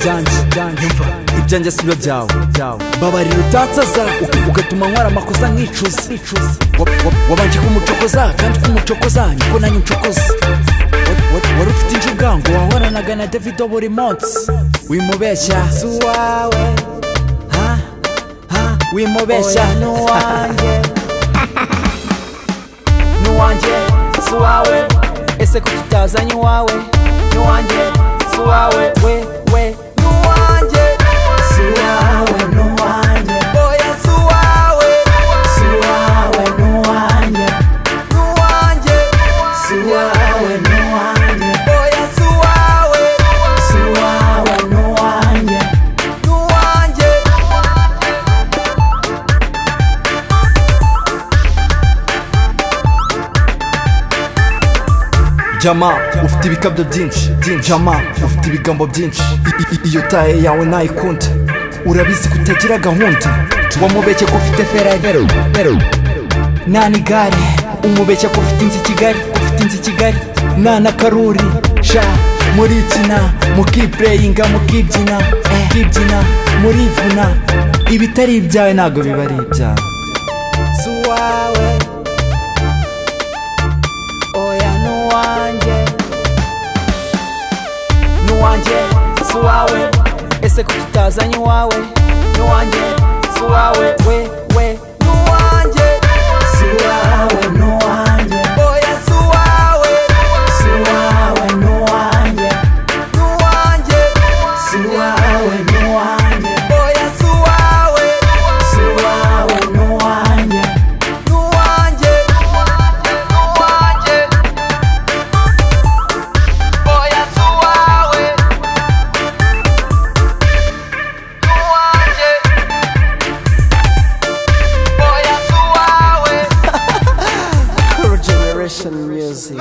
ibyanjye ibyanjye si byo byawe babarira utatsaza ugatuma nkora amakosa nkicuza wabanje kumucokoza kandi kumucokoza niko nanjye ncokoza wari ufite injuga ngo wahoranaga na Davido buri munsi wimubeshya si uwawe wimubeshya n'uwanjye n'uwanjye si uwawe ese ko tutazanye iwawe n'uwanjye si uwawe we n'uwanjye si uwawe n'uwanjye oya si uwawe si uwawe n'uwanjye n'uwanjye si uwawe n'uwanjye oya si uwawe si uwawe n'uwanjye n'uwanjye Jama ufite ibikabyo byinshi Jama ufite ibigambo byinshi iyo taye yawe nayikunda urabizi kutagira gahunda wamubeshye ko ufite Ferrari nani gare umubeshye ko ufite inzi Kigali nana karuri sha murikina mukiplayinga mukibyina murivuna ibitari ibyawe ntago biba ari ibyawe si uwawe n'uwanjye si uwawe ese ko tutazanye iwawe n'uwanjye si uwawe we n'uwanjye si uwawe n'uwanjye oya si uwawe si uwawe n'uwanjye n'uwanjye si uwawe n'uwanjye oya si uwawe si uwawe n'uwanjye n'uwanjye oya si uwawe Generation music.